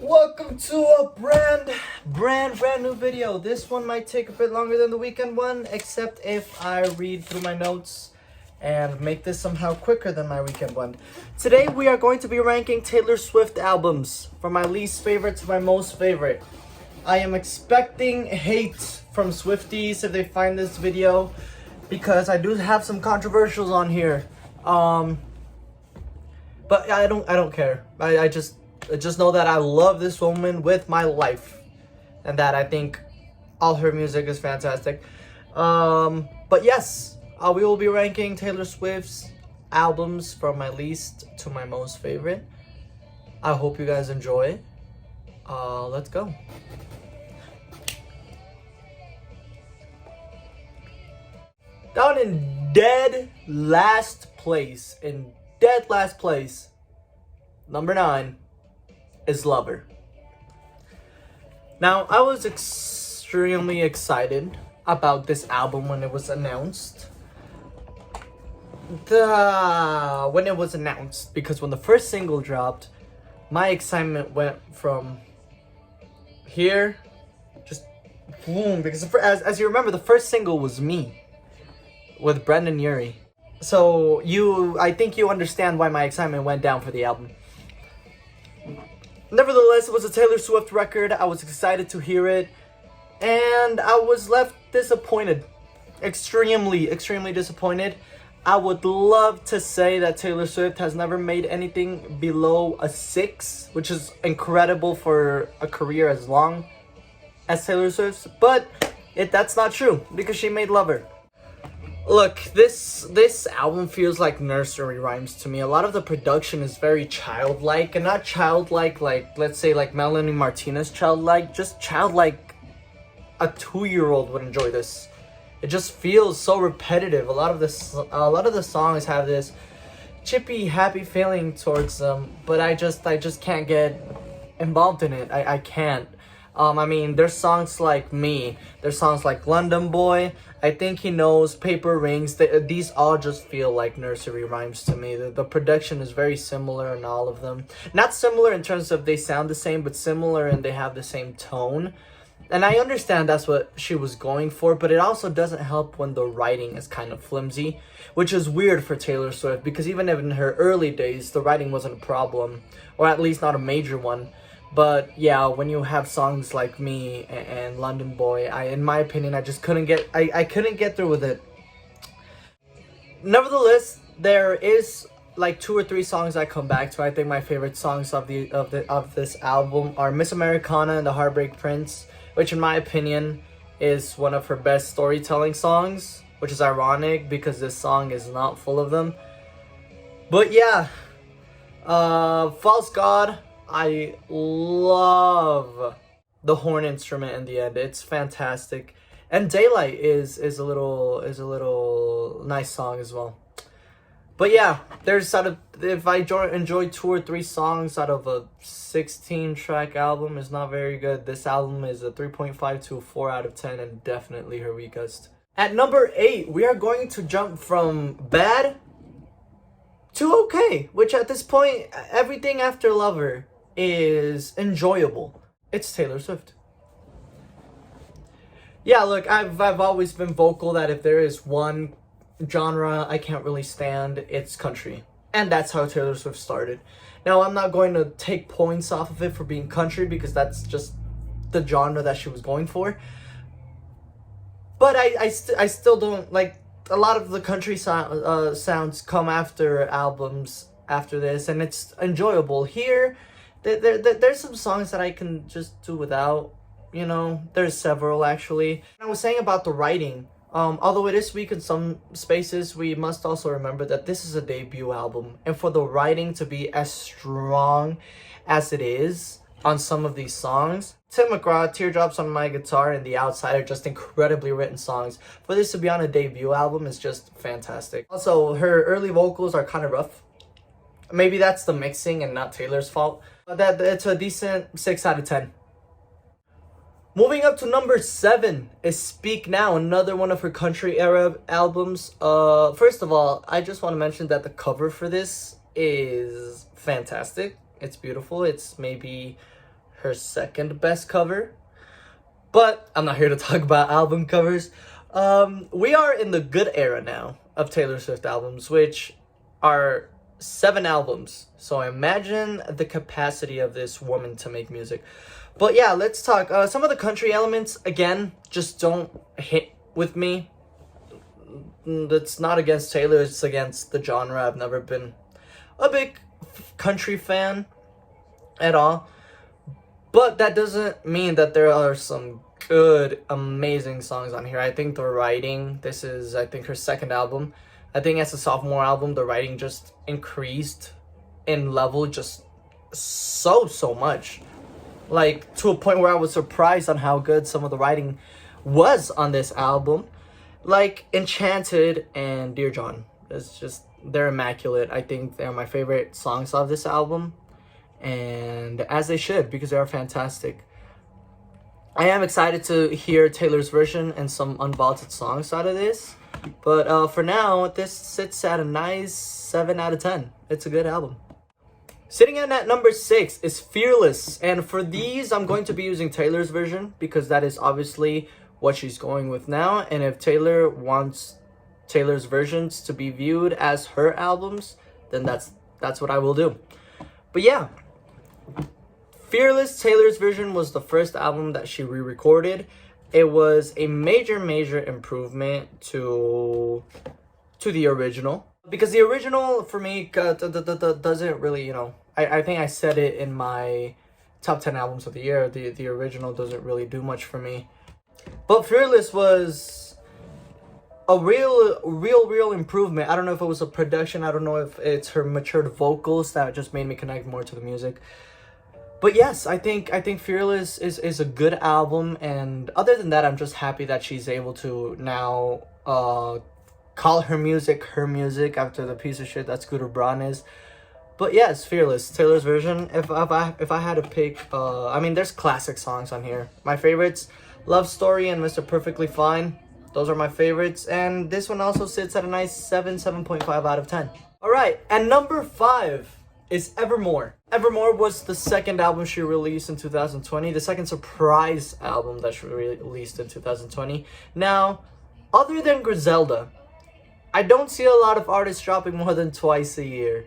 Welcome to a brand new video. This one might take a bit longer than the weekend one, except if I read through my notes and make this somehow quicker than my weekend one. Today we are going to be ranking Taylor Swift albums from my least favorite to my most favorite. I am expecting hate from Swifties if they find this video, because I do have some controversials on here. But I don't care. I just know that I love this woman with my life, and that I think all her music is fantastic. But yes, we will be ranking Taylor Swift's albums from my least to my most favorite. I hope you guys enjoy. Let's go. Down in dead last place, number 9 is Lover. Now, I was extremely excited about this album when it was announced. Because when the first single dropped, my excitement went from here, just boom, because as you remember, the first single was Me, with Brendan Urie. So I think you understand why my excitement went down for the album. Nevertheless, it was a Taylor Swift record. I was excited to hear it, and I was left disappointed. Extremely disappointed. I would love to say that Taylor Swift has never made anything below a 6, which is incredible for a career as long as Taylor Swift's, but that's not true, because she made Lover. Look, this album feels like nursery rhymes to me. A lot of the production is very childlike, and not childlike like, let's say, like Melanie Martinez childlike, just childlike a 2-year-old would enjoy this. It just feels so repetitive. A lot of the songs have this chippy, happy feeling towards them, but I just can't get involved in it. I can't. I mean, there's songs like Me, there's songs like London Boy, I Think He Knows, Paper Rings. These all just feel like nursery rhymes to me. The production is very similar in all of them. Not similar in terms of they sound the same, but similar and they have the same tone. And I understand that's what she was going for, but it also doesn't help when the writing is kind of flimsy, which is weird for Taylor Swift, because even in her early days, the writing wasn't a problem, or at least not a major one. But yeah, when you have songs like Me and London Boy, in my opinion, I just couldn't get I couldn't get through with it. Nevertheless, there is like 2 or 3 songs I come back to. I think my favorite songs of this album are Miss Americana and The Heartbreak Prince, which in my opinion is one of her best storytelling songs, which is ironic because this song is not full of them. But yeah, False God. I love the horn instrument in the end. It's fantastic. And Daylight is a little nice song as well. But yeah, if I enjoy 2 or 3 songs out of a 16-track album, is not very good. This album is a 3.5 to a 4 out of 10, and definitely her weakest. At number 8, we are going to jump from bad to okay, which at this point, everything after Lover is enjoyable. It's Taylor Swift. Yeah, look, I've always been vocal that if there is one genre I can't really stand, it's country. And that's how Taylor Swift started. Now, I'm not going to take points off of it for being country, because that's just the genre that she was going for. But I still don't like a lot of the country sounds come after albums after this, and it's enjoyable. Here, there's some songs that I can just do without, you know. There's several, actually. I was saying about the writing, although it is weak in some spaces, we must also remember that this is a debut album, and for the writing to be as strong as it is on some of these songs, Tim McGraw, Teardrops on My Guitar, and The Outside are just incredibly written songs. For this to be on a debut album is just fantastic. Also, her early vocals are kind of rough. Maybe that's the mixing and not Taylor's fault. But it's a decent 6 out of 10. Moving up to number 7 is Speak Now, another one of her country era albums. First of all, I just want to mention that the cover for this is fantastic. It's beautiful. It's maybe her second best cover. But I'm not here to talk about album covers. We are in the good era now of Taylor Swift albums, which are 7 albums. So imagine the capacity of this woman to make music. But yeah, let's talk. Some of the country elements, again, just don't hit with me. That's not against Taylor, it's against the genre. I've never been a big country fan at all. But that doesn't mean that there are some good, amazing songs on here. I think the writing, this is, I think, her second album. I think as a sophomore album, the writing just increased in level just so much. Like, to a point where I was surprised on how good some of the writing was on this album. Like, Enchanted and Dear John. It's just, they're immaculate. I think they're my favorite songs of this album. And as they should, because they are fantastic. I am excited to hear Taylor's version and some unvaulted songs out of this. But for now, this sits at a nice 7 out of 10. It's a good album. Sitting in at number 6 is Fearless. And for these, I'm going to be using Taylor's version because that is obviously what she's going with now. And if Taylor wants Taylor's versions to be viewed as her albums, then that's what I will do. But yeah, Fearless, Taylor's version, was the first album that she re-recorded. It was a major improvement to the original. Because the original, for me, doesn't really, you know... I think I said it in my top 10 albums of the year. The original doesn't really do much for me. But Fearless was a real improvement. I don't know if it was a production. I don't know if it's her matured vocals that just made me connect more to the music. But yes, I think Fearless is a good album. And other than that, I'm just happy that she's able to now call her music after the piece of shit that Scooter Braun is. But yes, Fearless, Taylor's version. If I had to pick, I mean, there's classic songs on here. My favorites, Love Story and Mr. Perfectly Fine. Those are my favorites. And this one also sits at a nice 7.5 out of 10. Alright, and number 5 is Evermore. Evermore was the second album she released in 2020. The second surprise album that she released in 2020. Now, other than Griselda, I don't see a lot of artists dropping more than twice a year.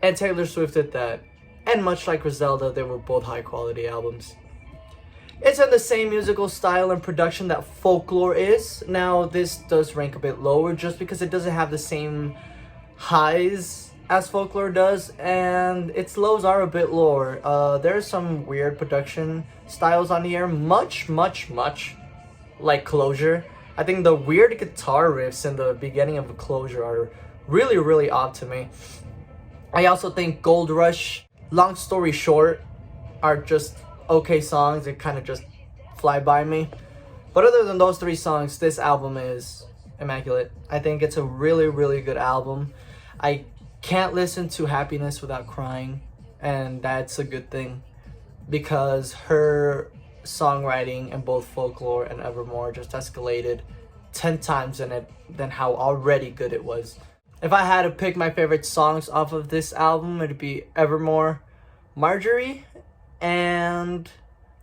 And Taylor Swift did that. And much like Griselda, they were both high quality albums. It's in the same musical style and production that Folklore is. Now, this does rank a bit lower just because it doesn't have the same highs as Folklore does, and its lows are a bit lower. There's some weird production styles on here, much like Closure. I think the weird guitar riffs in the beginning of Closure are really odd to me. I also think Gold Rush, Long Story Short are just okay songs. They kind of just fly by me. But other than those 3 songs, this album is immaculate. I think it's a really good album. I can't listen to Happiness without crying, and that's a good thing because her songwriting in both Folklore and Evermore just escalated 10 times in it than how already good it was. If I had to pick my favorite songs off of this album, it'd be Evermore, Marjorie, and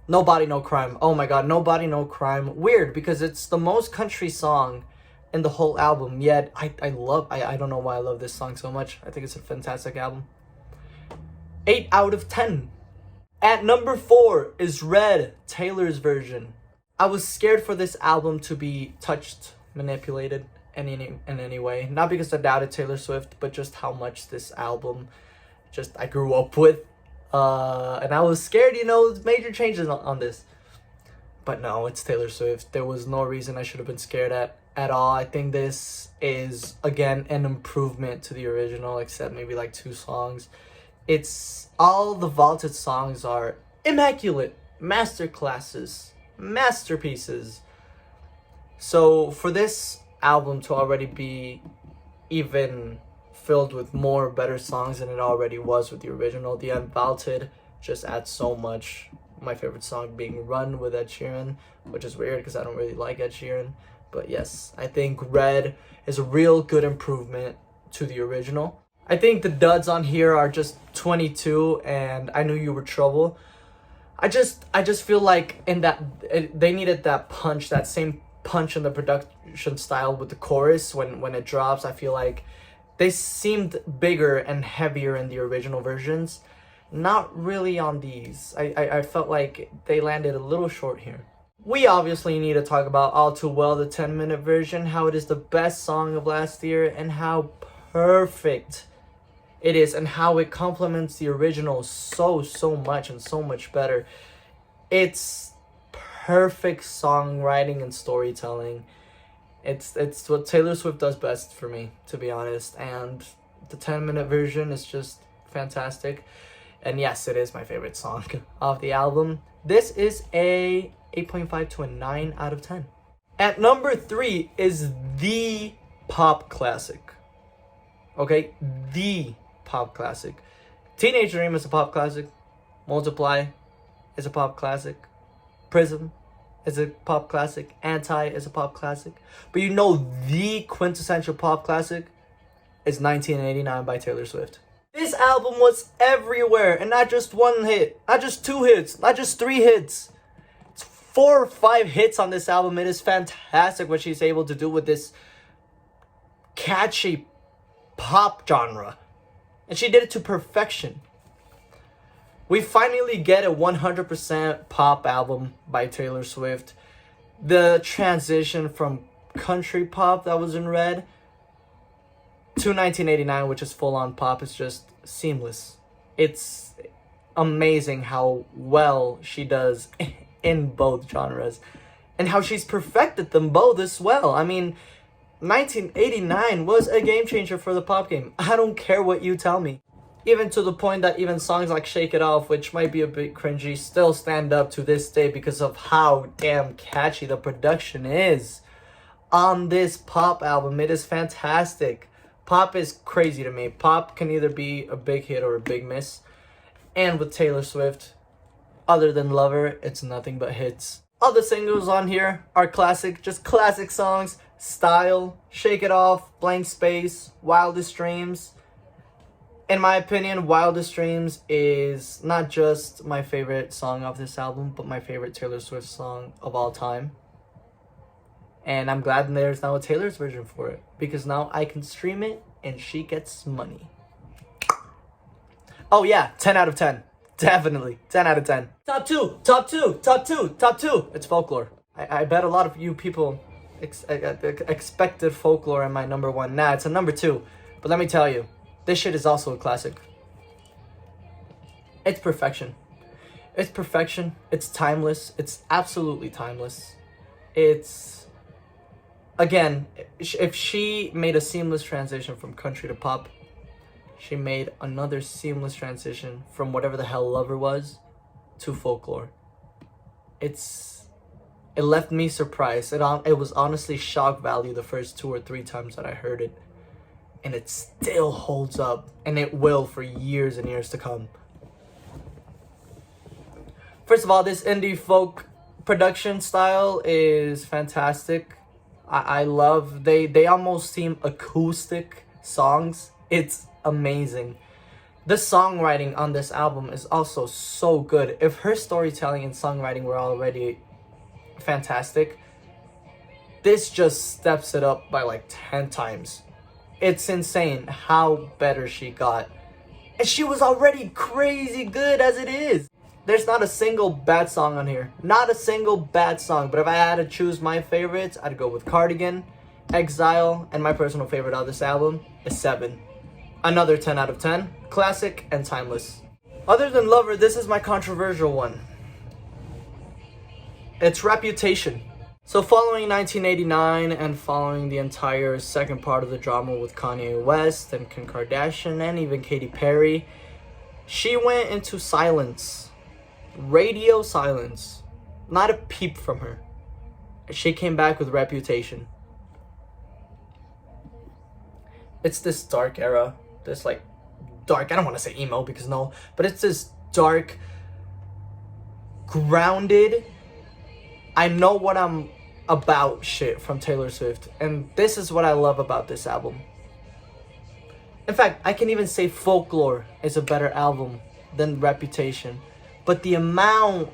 Nobody No Crime. Oh my god, Nobody No Crime. Weird, because it's the most country song in the whole album, yet I don't know why I love this song so much. I think it's a fantastic album. 8 out of 10. At number 4 is Red, Taylor's version. I was scared for this album to be touched, manipulated in any way. Not because I doubted Taylor Swift, but just how much this album I grew up with. And I was scared, major changes on this. But no, it's Taylor Swift. There was no reason I should have been scared at all. I think this is, again, an improvement to the original, except maybe like 2 songs. It's all the vaulted songs are immaculate, masterclasses, masterpieces. So for this album to already be even filled with more better songs than it already was with the original, the unvaulted just adds so much. My favorite song being Run with Ed Sheeran, which is weird because I don't really like Ed Sheeran. But yes, I think Red is a real good improvement to the original. I think the duds on here are just 22 and I Knew You Were Trouble. I just feel like they needed that punch, that same punch in the production style with the chorus when it drops. I feel like they seemed bigger and heavier in the original versions, not really on these. I felt like they landed a little short here. We obviously need to talk about All Too Well, the 10-minute version, how it is the best song of last year, and how perfect it is, and how it complements the original so much and so much better. It's perfect songwriting and storytelling. It's what Taylor Swift does best for me, to be honest, and the 10-minute version is just fantastic. And yes, it is my favorite song of the album. This is a 8.5 to a 9 out of 10. At number 3 is the pop classic. Okay, the pop classic. Teenage Dream is a pop classic. Multiply is a pop classic. Prism is a pop classic. Anti is a pop classic. But you know the quintessential pop classic is 1989 by Taylor Swift. This album was everywhere, and not just one hit, not just 2 hits, not just 3 hits. It's 4 or 5 hits on this album. It is fantastic what she's able to do with this catchy pop genre. And she did it to perfection. We finally get a 100% pop album by Taylor Swift. The transition from country pop that was in Red to 1989, which is full-on pop, is just seamless. It's amazing how well she does in both genres, and how she's perfected them both as well. I mean, 1989 was a game changer for the pop game. I don't care what you tell me. Even to the point that even songs like Shake It Off, which might be a bit cringy, still stand up to this day because of how damn catchy the production is on this pop album. It is fantastic. Pop is crazy to me. Pop can either be a big hit or a big miss. And with Taylor Swift, other than Lover, it's nothing but hits. All the singles on here are classic, just classic songs. Style, Shake It Off, Blank Space, Wildest Dreams. In my opinion, Wildest Dreams is not just my favorite song of this album, but my favorite Taylor Swift song of all time. And I'm glad there's now a Taylor's version for it, because now I can stream it and she gets money. Oh yeah, 10 out of 10. Definitely, 10 out of 10. Top 2, top 2, top 2, top 2. It's Folklore. I bet a lot of you people expected Folklore in my number 1. Nah, it's a number 2. But let me tell you, this shit is also a classic. It's perfection. It's perfection. It's timeless. It's absolutely timeless. It's... Again, if she made a seamless transition from country to pop, she made another seamless transition from whatever the hell Lover was to Folklore. It left me surprised. It was honestly shock value the first 2 or 3 times that I heard it. And it still holds up. And it will for years and years to come. First of all, this indie folk production style is fantastic. I love, they almost seem acoustic songs. It's amazing. The songwriting on this album is also so good. If her storytelling and songwriting were already fantastic, this just steps it up by like 10 times. It's insane how better she got. And she was already crazy good as it is. There's not a single bad song on here. Not a single bad song. But if I had to choose my favorites, I'd go with Cardigan, Exile, and my personal favorite of this album is 7. Another 10 out of 10. Classic and timeless. Other than Lover, this is my controversial one. It's Reputation. So following 1989 and following the entire second part of the drama with Kanye West and Kim Kardashian and even Katy Perry, she went into silence. Radio silence. Not a peep from her. She came back with Reputation. It's this dark era. This like dark, I don't want to say emo because no, but it's this dark, grounded, I know what I'm about shit from Taylor Swift. And this is what I love about this album. In fact, I can even say Folklore is a better album than Reputation. But the amount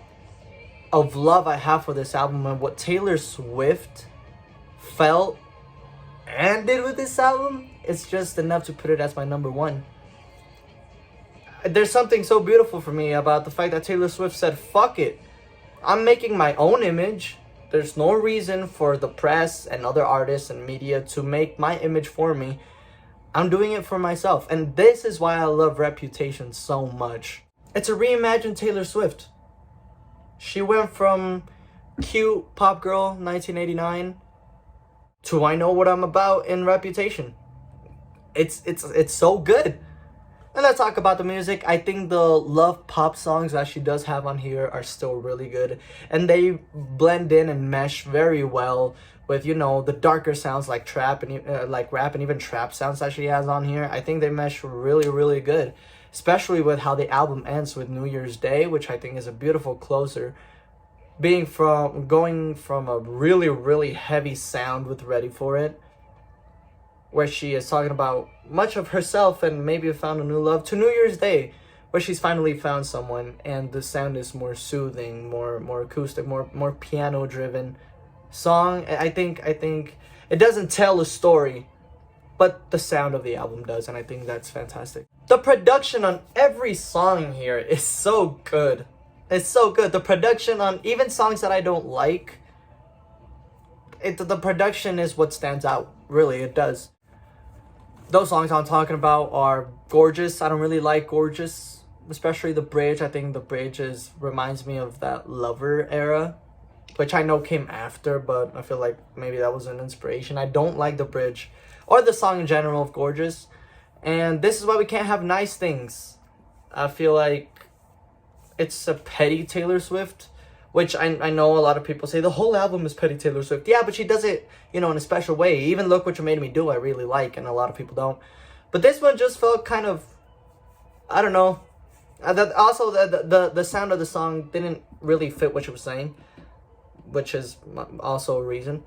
of love I have for this album and what Taylor Swift felt and did with this album, it's just enough to put it as my number one. There's something so beautiful for me about the fact that Taylor Swift said, fuck it. I'm making my own image. There's no reason for the press and other artists and media to make my image for me. I'm doing it for myself. And this is why I love Reputation so much. It's a reimagined Taylor Swift. She went from cute pop girl 1989 to I know what I'm about in Reputation. It's so good. And let's talk about the music. I think the love pop songs that she does have on here are still really good. And they blend in and mesh very well with, you know, the darker sounds like trap and like rap and even trap sounds that she has on here. I think they mesh really, really good. Especially with how the album ends with New Year's Day, which I think is a beautiful closer. Going from a really, really heavy sound with Ready For It, where she is talking about much of herself and maybe found a new love, to New Year's Day, where she's finally found someone and the sound is more soothing, more acoustic, more piano driven song. I think it doesn't tell a story, but the sound of the album does, and I think that's fantastic. The production on every song here is so good. It's so good. The production on even songs that I don't like, the production is what stands out. Really, it does. Those songs I'm talking about are Gorgeous. I don't really like Gorgeous, especially the bridge. I think the bridge reminds me of that Lover era, which I know came after, but I feel like maybe that was an inspiration. I don't like the bridge or the song in general of Gorgeous. And this is why we can't have Nice Things. I feel like it's a petty Taylor Swift, which I know a lot of people say the whole album is petty Taylor Swift. Yeah, but she does it, you know, in a special way. Even Look What You Made Me Do, I really like, and a lot of people don't. But this one just felt kind of, I don't know. Also, the sound of the song didn't really fit what she was saying, which is also a reason.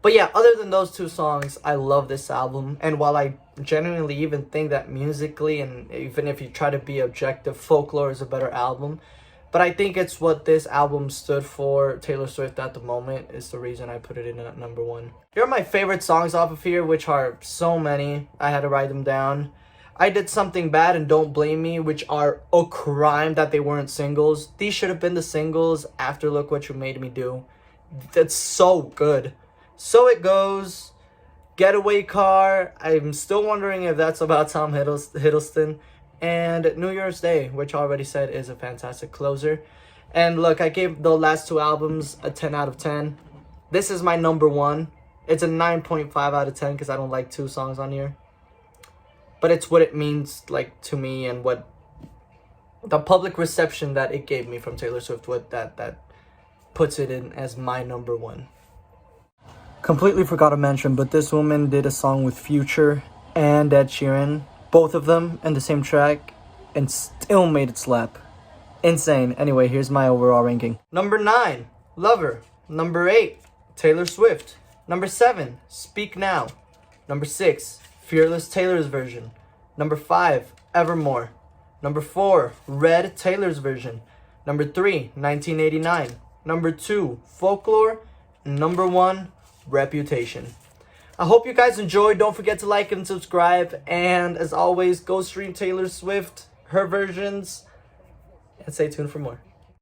But yeah, other than those two songs, I love this album. And while I genuinely even think that musically, and even if you try to be objective, Folklore is a better album. But I think it's what this album stood for, Taylor Swift at the moment, is the reason I put it in at number one. Here are my favorite songs off of here, which are so many. I had to write them down. I Did Something Bad and Don't Blame Me, which are a crime that they weren't singles. These should have been the singles after Look What You Made Me Do. That's so good. So It Goes, Getaway Car. I'm still wondering if that's about Tom Hiddleston. And New Year's Day, which I already said is a fantastic closer. And look, I gave the last two albums a 10 out of 10. This is my number one. It's a 9.5 out of 10 because I don't like two songs on here. But it's what it means like to me and what the public reception that it gave me from Taylor Swift, what that puts it in as my number one. Completely forgot to mention, but this woman did a song with Future and Ed Sheeran, both of them in the same track, and still made it slap. Insane. Anyway, here's my overall ranking. Number 9, Lover. Number 8, Taylor Swift. Number 7, Speak Now. Number 6, Fearless Taylor's version. Number 5, Evermore. Number 4, Red Taylor's version. Number 3, 1989. Number 2, Folklore. Number 1, Reputation. I hope you guys enjoyed. Don't forget to like and subscribe. And as always, go stream Taylor Swift, her versions, and stay tuned for more.